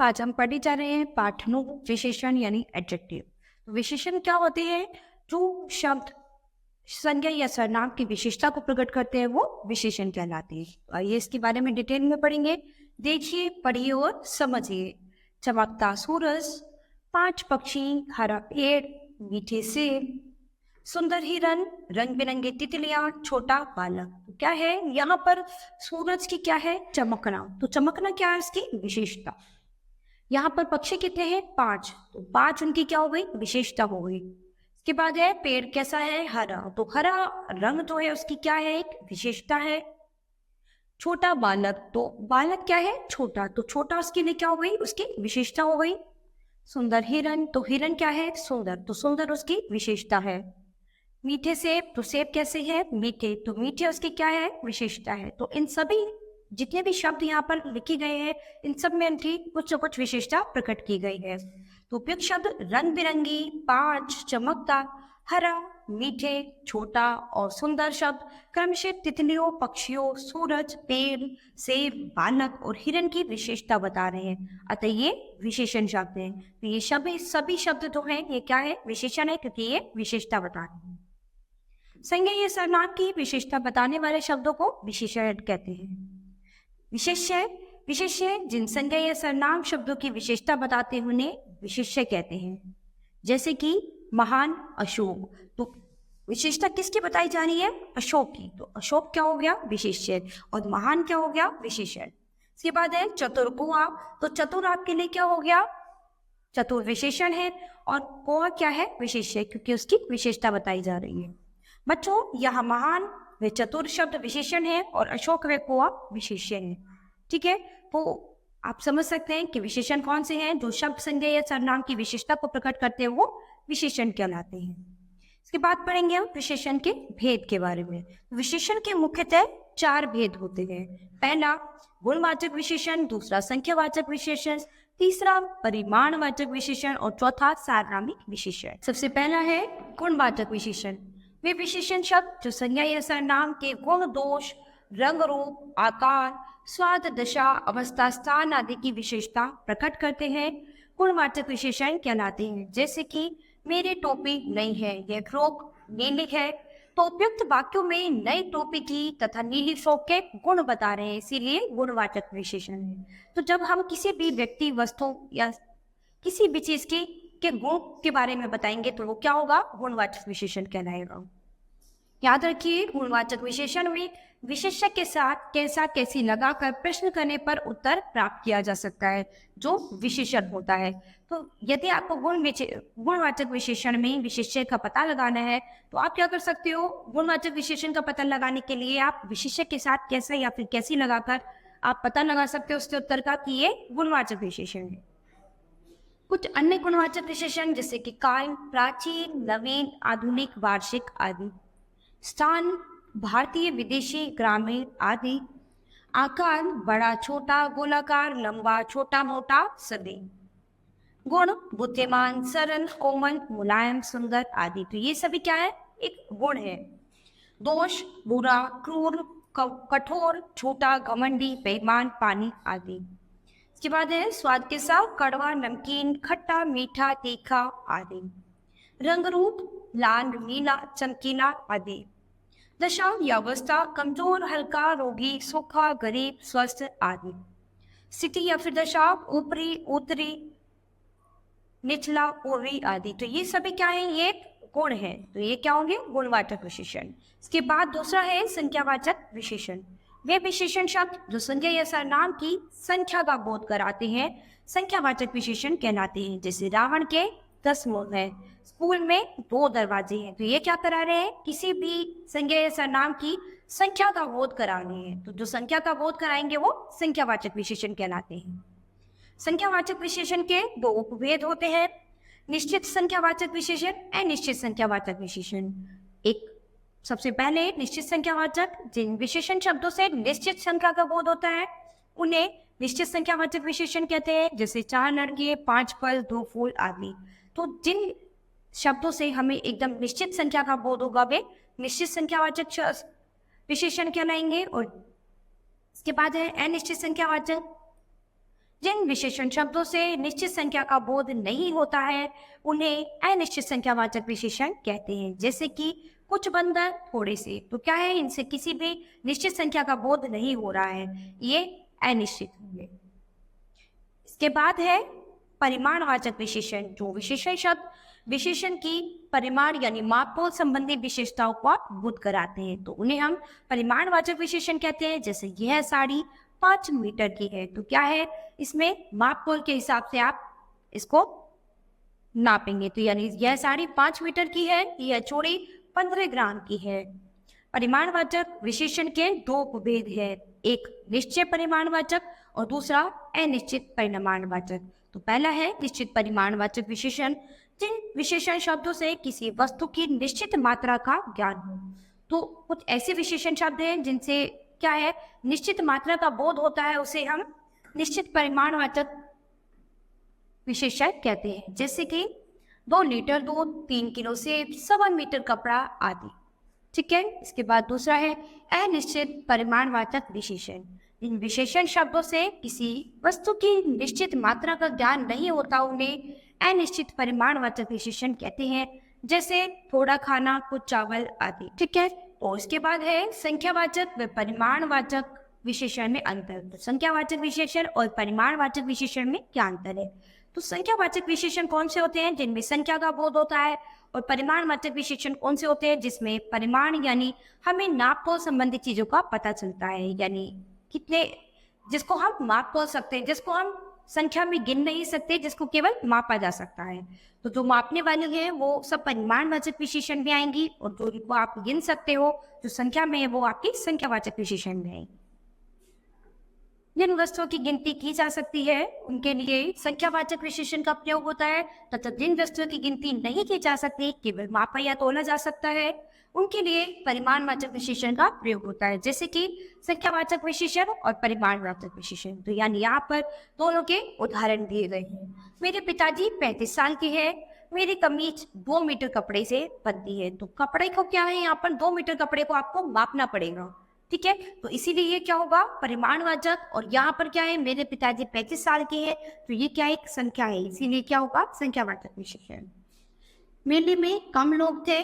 आज हम पढ़ने जा रहे हैं पाठ 9 विशेषण यानी एडजेक्टिव। विशेषण क्या होते हैं? जो शब्द संज्ञा या सर्वनाम की विशेषता को प्रकट करते हैं वो विशेषण कहलाते हैं। तो आइए इसके बारे में डिटेल में पढ़ेंगे। देखिए, पढ़िए और समझिए। चमकता सूरज, 5 पक्षी, हरा पेड़, मीठे सेब, सुंदर हिरन, रंग बिरंगे तितलियां, छोटा बालक। तो क्या है यहाँ पर? सूरज की क्या है? चमकना। तो चमकना क्या है इसकी विशेषता। यहाँ पर पक्षी कितने हैं? 5। तो 5 उनकी क्या हो गई? विशेषता हो गई। इसके बाद है पेड़ कैसा है? हरा। तो हरा रंग जो है उसकी क्या है? एक विशेषता है। छोटा बालक, तो बालक क्या है? छोटा। तो छोटा उसके लिए क्या हो गई? उसकी विशेषता हो गई। सुंदर हिरन, तो हिरन क्या है? सुंदर। तो सुंदर उसकी विशेषता है। मीठे सेब, तो सेब कैसे है? मीठे। तो मीठे उसकी क्या है? विशेषता है। तो इन सभी जितने भी शब्द यहाँ पर लिखे गए हैं इन सब में इनकी कुछ न कुछ विशेषता प्रकट की गई है। तो उपयुक्त शब्द रंग बिरंगी, 5, चमकता, हरा, मीठे, छोटा और सुंदर शब्द क्रमशः तितलियों, पक्षियों, सूरज, पेड़, सेब, बालक और हिरन की विशेषता बता रहे हैं। अतः ये विशेषण शब्द हैं। तो ये सभी शब्द जो हैं ये क्या है? विशेषण है, क्योंकि ये विशेषता बता रहे हैं। संज्ञा या सर्वनाम की विशेषता बताने वाले शब्दों को विशेषण कहते हैं। विशेष्य जिन संज्ञा या सर्वनाम शब्दों की विशेषता बताते हैं उन्हें विशेष्य कहते हैं। जैसे कि महान अशोक, तो विशेषता किसकी बताई जा रही है? अशोक की। तो अशोक क्या हो गया? विशेष्य। और महान क्या हो गया? विशेषण। इसके बाद है चतुर कुआ, तो चतुर आपके लिए क्या हो गया? चतुर विशेषण है और कुआ क्या है? विशेष्य, क्योंकि उसकी विशेषता बताई जा रही है। बच्चों, यहाँ महान वे चतुर शब्द विशेषण है और अशोक व कुआ विशेष्य है। ठीक है, तो आप समझ सकते हैं कि विशेषण कौन से हैं? जो शब्द संज्ञा या सर्वनाम की विशेषता को प्रकट करते हैं वो विशेषण कहलाते हैं। इसके बाद पढ़ेंगे हम विशेषण के भेद के बारे में। विशेषण के मुख्यतः 4 भेद होते हैं। पहला गुणवाचक विशेषण, दूसरा संख्यावाचक विशेषण, तीसरा परिमाणवाचक विशेषण और चौथा सार्वनामिक विशेषण। सबसे पहला है गुणवाचक विशेषण। वे विशेषण शब्द जो संज्ञा या सर्वनाम के गुण, दोष, रंग, रूप, आकार, स्वाद, दशा, अवस्था, स्थान आदि की विशेषता प्रकट करते हैं गुणवाचक विशेषण कहलाते हैं। जैसे कि मेरी टोपी नई है, यह फ्रॉक नीली है। तो उपयुक्त वाक्यों में नई टोपी की तथा नीली फ्रॉक के गुण बता रहे हैं, इसीलिए गुणवाचक विशेषण है। तो जब हम किसी भी व्यक्ति, वस्तु या किसी भी चीज के गुण के बारे में बताएंगे तो वो क्या होगा? गुणवाचक विशेषण कहलाएगा। याद रखिए, गुणवाचक विशेषण में विशेषक के साथ कैसा कैसी लगाकर प्रश्न करने पर उत्तर प्राप्त किया जा सकता है, जो विशेषण होता है। तो यदि आपको गुणवाचक विशेषण में विशेषक का पता लगाना है तो आप क्या कर सकते हो? गुणवाचक विशेषण का पता लगाने के लिए आप विशेषक के साथ कैसा या फिर कैसी लगाकर आप पता लगा सकते हो उसके उत्तर का कि ये गुणवाचक विशेषण है। कुछ अन्य गुणवाचक विशेषण जैसे कि कायम, प्राचीन, नवीन, आधुनिक, वार्षिक आदि। स्थान भारतीय, विदेशी, ग्रामीण आदि। आकार बड़ा, छोटा, गोलाकार, लंबा, छोटा, मोटा, सदी। गुण बुद्धिमान, सरल, कोमल, मुलायम, सुंदर आदि। तो ये सभी क्या है? एक गुण है। दोष बुरा, क्रूर, कठोर, छोटा, घमंडी, बेईमान, पानी आदि। इसके बाद है स्वाद के साथ कड़वा, नमकीन, खट्टा, मीठा, तीखा आदि। रंग रूप लाल, नीला, चमकीला आदि। दशा या अवस्था कमजोर, हल्का, रोगी, सूखा, गरीब, स्वस्थ आदि। स्थिति या फिर दशा ऊपरी, उत्तरी, निचला, पूर्वी आदि। तो ये सभी क्या है? ये गुण है। तो ये क्या होंगे? गुणवाचक विशेषण। इसके बाद दूसरा है संख्यावाचक विशेषण। वे विशेषण शब्द जो संज्ञा या सर्वनाम की संख्या का बोध कराते हैं संख्यावाचक विशेषण कहलाते हैं। जैसे रावण के 10 मुंह हैं, स्कूल में 2 दरवाजे हैं। तो ये क्या करा रहे हैं? किसी भी संज्ञा या सर्वनाम की संख्या का बोध करा रहे हैं। तो जो संख्या का बोध कराएंगे वो संख्यावाचक विशेषण कहलाते हैं। संख्यावाचक विशेषण के 2 उपभेद होते हैं, निश्चित संख्यावाचक विशेषण, अनिश्चित संख्यावाचक विशेषण। एक सबसे पहले निश्चित संख्यावाचक, जिन विशेषण शब्दों से निश्चित संख्या का बोध होता है उन्हें निश्चित संख्यावाचक विशेषण कहते हैं। जैसे 4 लड़के, 5 फल, 2 फूल आदि। तो जिन शब्दों से हमें एकदम निश्चित संख्या का बोध होगा वे निश्चित संख्यावाचक विशेषण कहलाएंगे। और इसके बाद है अनिश्चित संख्यावाचक, जिन विशेषण शब्दों से निश्चित संख्या का बोध नहीं होता है उन्हें अनिश्चित संख्यावाचक विशेषण कहते हैं। जैसे कि कुछ बंदर थोड़े से, तो क्या है, इनसे किसी भी निश्चित संख्या का बोध नहीं हो रहा है, ये अनिश्चित होंगे। इसके बाद है परिमाणवाचक विशेषण, जो विशेषण शब्द विशेषण की परिमाण यानी मापोल संबंधी विशेषताओं को बोध कराते हैं, तो उन्हें हम परिमाणवाचक विशेषण कहते हैं। जैसे यह साड़ी 5 मीटर की है, तो क्या है, इसमें मापोल के हिसाब से आप इसको नापेंगे, तो यानी यह साड़ी 5 मीटर की है, यह चूड़ी 15 ग्राम की है। परिमाणवाचक विशेषण के दो उपभेद है, एक निश्चित परिमाणवाचक और दूसरा अनिश्चित परिमाणवाचक। तो पहला है निश्चित परिमाणवाचक विशेषण, जिन विशेषण शब्दों से किसी वस्तु की निश्चित मात्रा का ज्ञान हो। तो कुछ ऐसे विशेषण शब्द हैं जिनसे क्या है, निश्चित मात्रा का बोध होता है, उसे हम निश्चित परिमाणवाचक विशेषण कहते हैं। जैसे कि 2 लीटर दूध, 3 किलो सेब, 1.25 मीटर कपड़ा आदि। ठीक है। इसके बाद दूसरा है अनिश्चित परिमाणवाचक विशेषण, इन विशेषण शब्दों से किसी वस्तु की निश्चित मात्रा का ज्ञान नहीं होता, उन्हें अनिश्चित परिमाणवाचक विशेषण कहते हैं। जैसे थोड़ा खाना, कुछ चावल आदि। ठीक है। और इसके बाद है संख्यावाचक व परिमाणवाचक विशेषण में अंतर। तो संख्यावाचक विशेषण और परिमाणवाचक विशेषण में क्या अंतर है? तो संख्यावाचक विशेषण कौन से होते हैं? जिनमें संख्या का बोध होता है। और परिमाणवाचक विशेषण कौन से होते हैं? जिसमें परिमाण यानी हमें नाप तोल संबंधित चीजों का पता चलता है, यानी कितने, जिसको हम माप तोल सकते हैं, जिसको हम संख्या में गिन नहीं सकते, जिसको केवल मापा जा सकता है। तो जो मापने वाली है वो सब परिमाणवाचक विशेषण में आएंगी, और जो इनको आप गिन सकते हो जो संख्या में है वो आपकी संख्यावाचक विशेषण में आएंगी। जिन वस्तुओं की गिनती की जा सकती है उनके लिए संख्यावाचक विशेषण का प्रयोग होता है, तथा जिन वस्तुओं की गिनती नहीं की जा सकती, केवल मापा या तोला जा सकता है, उनके लिए परिमाणवाचक विशेषण का प्रयोग होता है। जैसे कि संख्यावाचक विशेषण और परिमाणवाचक विशेषण। तो यानी यहाँ पर दोनों के उदाहरण दिए गए हैं। मेरे पिताजी 35 साल के हैं, मेरी कमीज 2 मीटर कपड़े से बनती है। तो कपड़े को क्या है, यहाँ पर 2 मीटर कपड़े को आपको मापना पड़ेगा। ठीक है। तो इसीलिए ये क्या होगा, परिमाणवाचक। और यहाँ पर क्या है, मेरे पिताजी 35 साल के हैं, तो ये क्या है, एक संख्या है, इसीलिए क्या होगा, संख्यावाचक विशेषण। मेले में कम लोग थे,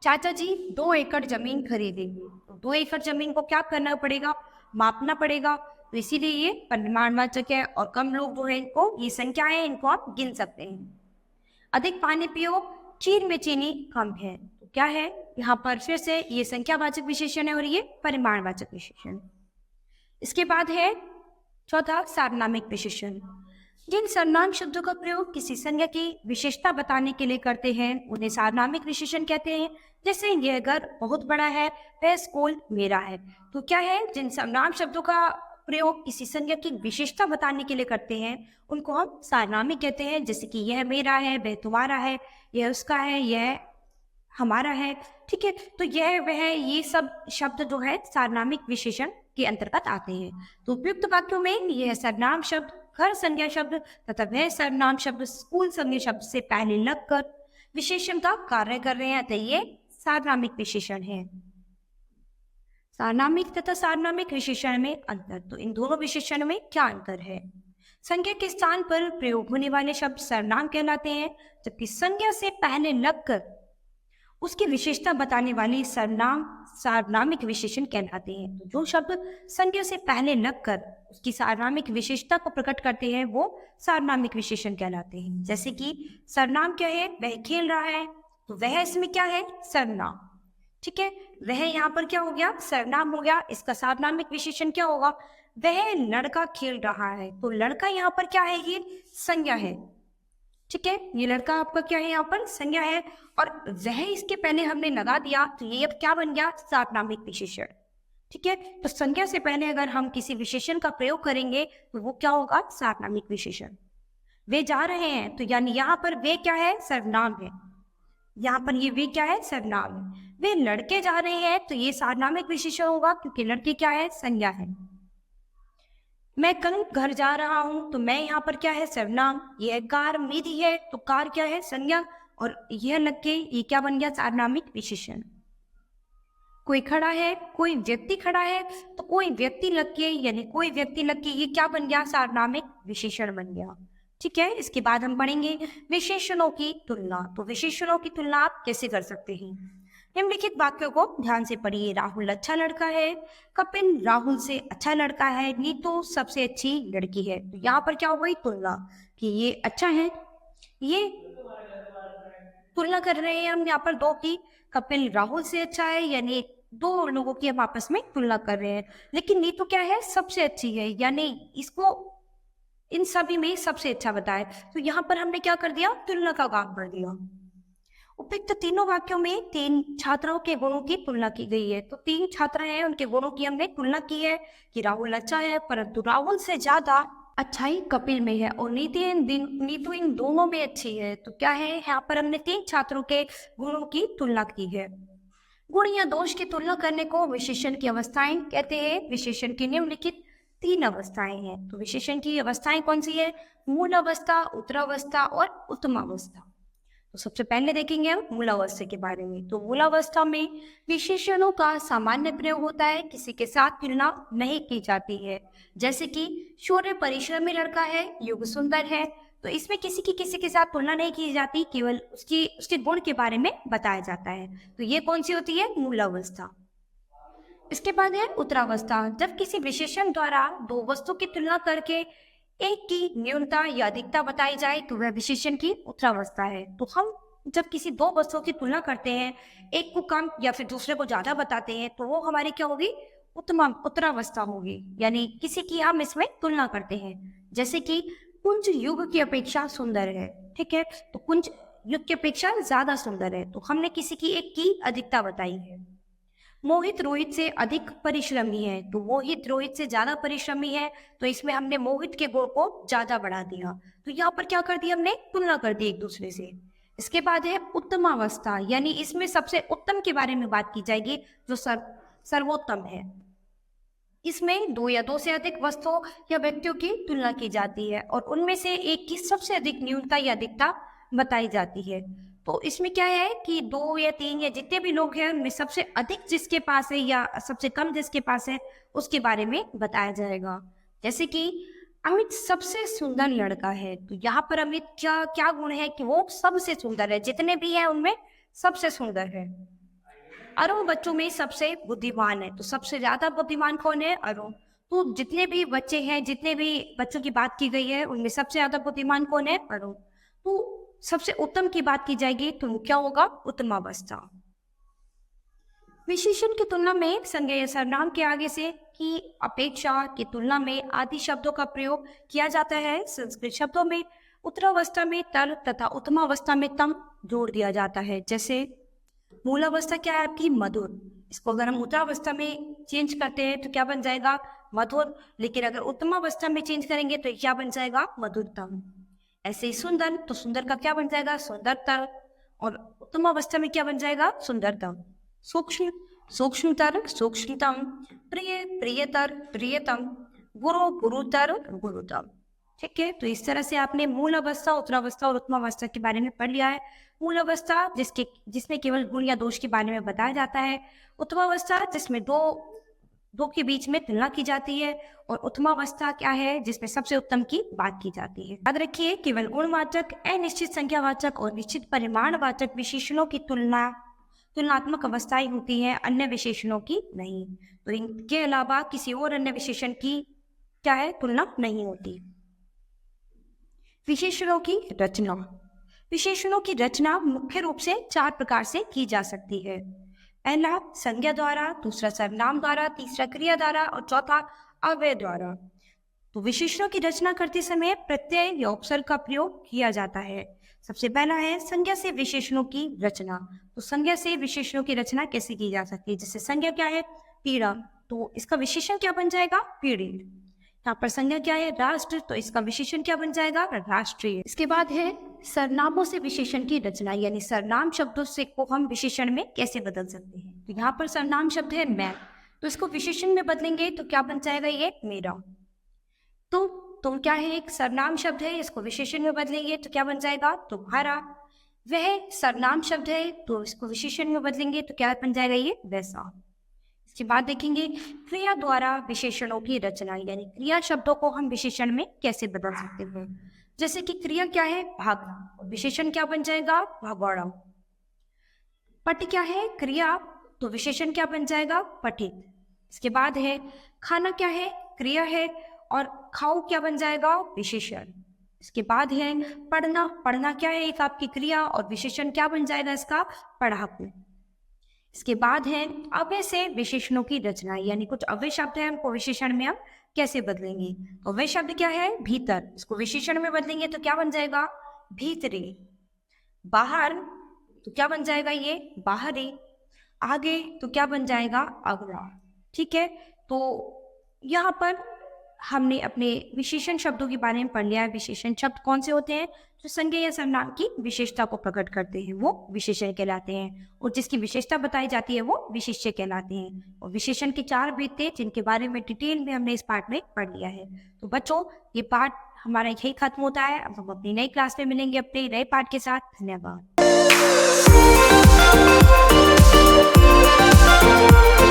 चाचा जी 2 एकड़ जमीन खरीदेंगे। तो 2 एकड़ जमीन को क्या करना पड़ेगा, मापना पड़ेगा, तो इसीलिए ये परिमाणवाचक है। और कम लोग जो है, इनको, ये संख्या है, इनको आप गिन सकते हैं। अधिक पानी पियो, खीर में चीनी कम है। तो क्या है, यहाँ पर फिर से ये संख्यावाचक विशेषण है और ये परिमाणवाचक विशेषण। इसके बाद है चौथा सार्वनामिक विशेषण। जिन सर्वनाम शब्दों का प्रयोग किसी संज्ञा की विशेषता बताने के लिए करते हैं उन्हें सार्वनामिक विशेषण कहते हैं। जैसे यह घर बहुत बड़ा है, वह स्कूल मेरा है। तो क्या है, जिन सर्वनाम शब्दों का प्रयोग किसी संज्ञा की विशेषता बताने के लिए करते हैं उनको हम सार्वनामिक कहते हैं। जैसे कि यह मेरा है, वह तुम्हारा है, यह उसका है, यह हमारा है। ठीक है। तो यह वह, ये सब शब्द जो है सार्वनामिक विशेषण के अंतर्गत आते हैं। तो उपयुक्त वाक्यों में यह सर्वनाम शब्द घर संज्ञा शब्द तथा वह सर्वनाम शब्द स्कूल संज्ञा शब्द से पहले लगकर विशेषण का कार्य कर रहे हैं, तो ये सार्वनामिक विशेषण है। सार्वनामिक तथा सार्वनामिक विशेषण में अंतर। तो इन दोनों विशेषण में क्या अंतर है? संज्ञा के स्थान पर प्रयोग होने वाले शब्द सर्वनाम कहलाते हैं, जबकि संज्ञा से पहले लगकर उसकी विशेषता बताने वाली सर्वनाम सार्वनामिक विशेषण कहलाते हैं। तो जो शब्द संज्ञा से पहले लगकर उसकी सार्वनामिक विशेषता को प्रकट करते हैं वो सार्वनामिक विशेषण कहलाते हैं। जैसे कि सर्वनाम क्या है, वह खेल रहा है, तो वह इसमें क्या है, सर्वनाम। ठीक है। वह यहाँ पर क्या हो गया, सर्वनाम हो गया। इसका सार्वनामिक विशेषण क्या होगा, वह लड़का खेल रहा है। तो लड़का यहाँ पर क्या है, ये संज्ञा है। ठीक है। ये लड़का आपका क्या है, यहाँ पर संज्ञा है, और वह इसके पहले हमने लगा दिया, तो ये अब क्या बन गया, सार्वनामिक विशेषण। ठीक है। तो संज्ञा से पहले अगर हम किसी विशेषण का प्रयोग करेंगे तो वो क्या होगा, सार्वनामिक विशेषण। वे जा रहे हैं, तो यानी यहाँ पर वे क्या है, सर्वनाम है। यहाँ पर ये वे क्या है, सर्वनाम है। वे लड़के जा रहे हैं, तो ये सार्वनामिक विशेषण होगा, क्योंकि लड़के क्या है, संज्ञा है। मैं कल घर जा रहा हूं, तो मैं यहाँ पर क्या है, सर्वनाम। यह कार मेरी है, तो कार क्या है, संज्ञा। और यह लड़के, ये क्या बन गया, सार्वनामिक विशेषण। कोई खड़ा है, कोई व्यक्ति खड़ा है, तो कोई व्यक्ति लग के यानी कोई व्यक्ति लग के ये क्या बन गया? सार्वनामिक विशेषण बन गया। ठीक है, इसके बाद हम पढ़ेंगे विशेषणों की तुलना। तो विशेषणों की तुलना आप कैसे कर सकते हैं? निम्नलिखित वाक्यों को ध्यान से पढ़िए। राहुल अच्छा लड़का है, कपिल राहुल से अच्छा लड़का है, नीतू सबसे अच्छी लड़की है। तो यहाँ पर क्या हो गई? तुलना, कि ये अच्छा है, ये तुलना कर रहे हैं हम यहाँ पर दो की। कपिल राहुल से अच्छा है, यानी दो लोगों की हम आपस में तुलना कर रहे हैं। लेकिन नीतू क्या है? सबसे अच्छी है, यानी इसको इन सभी में सबसे अच्छा बताए। तो यहाँ पर हमने क्या कर दिया? तुलना का काम कर दिया। उपयुक्त तीनों वाक्यों में तीन छात्राओं के गुणों की तुलना की गई है। तो तीन छात्र हैं, उनके गुणों की हमने तुलना की है कि राहुल अच्छा है, परंतु राहुल से ज्यादा अच्छाई कपिल में है, और नीतू इन दोनों में अच्छी है। तो क्या है? यहाँ पर हमने तीन छात्रों के गुणों की तुलना की है। गुण या दोष की तुलना करने को विशेषण की अवस्थाएं कहते हैं। विशेषण की निम्नलिखित तीन अवस्थाएं हैं। तो विशेषण की अवस्थाएं कौन सी है? मूल अवस्था, उत्तरावस्था और उत्तमावस्था। तो सबसे पहले देखेंगे हम मूलावस्था के बारे में। तो मूलावस्था में विशेषणों का सामान्य प्रयोग होता है, किसी के साथ तुलना नहीं की जाती है। जैसे कि शौर्य परिश्रमी लड़का है, युग सुंदर है, तो इसमें किसी के साथ तुलना नहीं की जाती, केवल उसके गुण के बारे में बताया जाता है। तो ये कौन सी होती है? मूलावस्था। इसके बाद है उत्तरावस्था। जब किसी विशेषण द्वारा दो वस्तु की तुलना करके एक की न्यूनता या अधिकता बताई जाए तो वह विशेषण की उत्तरावस्था है। तो हम जब किसी दो वस्तुओं की तुलना करते हैं, एक को कम या फिर दूसरे को ज्यादा बताते हैं, तो वो हमारी क्या होगी? उत्तरावस्था होगी, यानी किसी की हम इसमें तुलना करते हैं। जैसे कि कुंज युग की अपेक्षा सुंदर है। ठीक है, तो कुंज युग की अपेक्षा ज्यादा सुंदर है, तो हमने किसी की एक की अधिकता बताई है। मोहित रोहित से अधिक परिश्रमी है, तो मोहित रोहित से ज्यादा परिश्रमी है, तो इसमें हमने मोहित के गुण को ज्यादा बढ़ा दिया। तो यहाँ पर क्या कर दिया? हमने तुलना कर दी एक दूसरे से। इसके बाद है उत्तमावस्था, यानी इसमें सबसे उत्तम के बारे में बात की जाएगी, जो सर्वोत्तम है। इसमें दो या दो से अधिक वस्तुओं या व्यक्तियों की तुलना की जाती है, और उनमें से एक की सबसे अधिक न्यूनता या अधिकता बताई जाती है। तो इसमें क्या है कि दो या तीन या जितने भी लोग हैं, उनमें सबसे अधिक जिसके पास है या सबसे कम जिसके पास है, उसके बारे में बताया जाएगा। जैसे कि अमित सबसे सुंदर लड़का है, तो यहाँ पर अमित क्या क्या गुण है? कि वो सबसे सुंदर है, जितने भी है उनमें सबसे सुंदर है। अरुण बच्चों में सबसे बुद्धिमान है, तो सबसे ज्यादा बुद्धिमान कौन है? अरुण। तो जितने भी बच्चे हैं, जितने भी बच्चों की बात की गई है, उनमें सबसे ज्यादा बुद्धिमान कौन है? अरुण। तो सबसे उत्तम की बात की जाएगी तो क्या होगा? उत्तमावस्था। विशेषण की तुलना में संज्ञा या सर्वनाम के आगे से की अपेक्षा की तुलना में आदि शब्दों का प्रयोग किया जाता है। संस्कृत शब्दों में उत्तरावस्था में तर तथा उत्तमावस्था में तम जोड़ दिया जाता है। जैसे मूलावस्था क्या है आपकी? मधुर। इसको अगर हम उत्तरावस्था में चेंज करते हैं तो क्या बन जाएगा? मधुर। लेकिन अगर उत्तमावस्था में चेंज करेंगे तो क्या बन जाएगा? मधुरतम। ऐसे ही सुंदर, तो सुंदर का क्या बन जाएगा? सुंदरतर। और उत्तमावस्था में क्या बन जाएगा? सुंदरतम। सूक्ष्म, सूक्ष्मतर, सूक्ष्मतम। प्रिय, प्रियतर, प्रियतम। गुरु, गुरुतर, गुरुतम। ठीक है, तो इस तरह से आपने मूल अवस्था, उत्तरावस्था और उत्तमावस्था के बारे में पढ़ लिया है। मूल अवस्था जिसमें केवल गुण या दोष के बारे में बताया जाता है। उत्तमावस्था जिसमें दो के बीच में तुलना की जाती है। और उत्तमावस्था क्या है? जिसमें सबसे उत्तम की बात की जाती है। याद रखिए, केवल गुणवाचक, अनिश्चित संख्यावाचक और निश्चित परिमाणवाचक विशेषणों की तुलनात्मक अवस्थाएं होती हैं, अन्य विशेषणों की नहीं। तो इनके अलावा किसी और अन्य विशेषण की क्या है? तुलना नहीं होती। विशेषणों की रचना। विशेषणों की रचना मुख्य रूप से चार प्रकार से की जा सकती है। पहला संज्ञा द्वारा, दूसरा सर्वनाम द्वारा, तीसरा क्रिया द्वारा और चौथा अव्यय द्वारा। तो विशेषणों की रचना करते समय प्रत्यय या उपसर्ग का प्रयोग किया जाता है। सबसे पहला है संज्ञा से विशेषणों की रचना। तो संज्ञा से विशेषणों की रचना कैसे की जा सकती है? जैसे संज्ञा क्या है? पीड़ा, तो इसका विशेषण क्या बन जाएगा? पीड़ित। यहाँ पर संज्ञा क्या है? राष्ट्र, तो इसका विशेषण क्या बन जाएगा? राष्ट्रीय। इसके बाद है सर्वनामों से विशेषण की रचना, यानी सर्वनाम शब्दों से को हम विशेषण में कैसे बदल सकते हैं। तो यहाँ पर सर्वनाम शब्द है मैं, तो इसको विशेषण में बदलेंगे तो क्या बन जाएगा? ये मेरा। तो तुम क्या है? एक सर्वनाम शब्द है, इसको विशेषण में बदलेंगे तो क्या बन जाएगा? तुम्हारा। वह सर्वनाम शब्द है, तो इसको विशेषण में बदलेंगे तो क्या बन जाएगा? ये वैसा। इसके बाद देखेंगे क्रिया द्वारा विशेषणों की रचना, यानी क्रिया शब्दों को हम विशेषण में कैसे बदल सकते हैं। जैसे कि क्रिया क्या है, भागना, और विशेषण क्या बन जाएगा, भगोड़ा। पट क्या है, क्रिया, तो विशेषण क्या बन जाएगा, पठित। इसके बाद है खाना क्या है, क्रिया है, और खाओ क्या बन जाएगा, विशेषण। इसके बाद है पढ़ना, पढ़ना क्या है, एक आपकी क्रिया, और विशेषण क्या बन जाएगा इसका, पढ़ाकू। इसके बाद है अव्यय से विशेषणों की रचना, यानी कुछ अव्यय शब्द है, हमको विशेषण में हम कैसे बदलेंगे। तो अव्यय शब्द क्या है, भीतर, इसको विशेषण में बदलेंगे तो क्या बन जाएगा, भीतरी। बाहर तो क्या बन जाएगा, ये बाहरी। आगे तो क्या बन जाएगा, अगला। ठीक है, तो यहाँ पर हमने अपने विशेषण शब्दों के बारे में पढ़ लिया है। विशेषण शब्द कौन से होते हैं, जो संज्ञा या सर्वनाम की विशेषता को प्रकट करते हैं, वो विशेषण कहलाते हैं, और जिसकी विशेषता बताई जाती है वो विशेष्य कहलाते हैं। और विशेषण के 4 भेद थे, जिनके बारे में डिटेल में हमने इस पार्ट में पढ़ लिया है। तो बच्चों, ये पार्ट हमारा यही खत्म होता है। अब हम अपनी नई क्लास में मिलेंगे अपने नए पार्ट के साथ। धन्यवाद।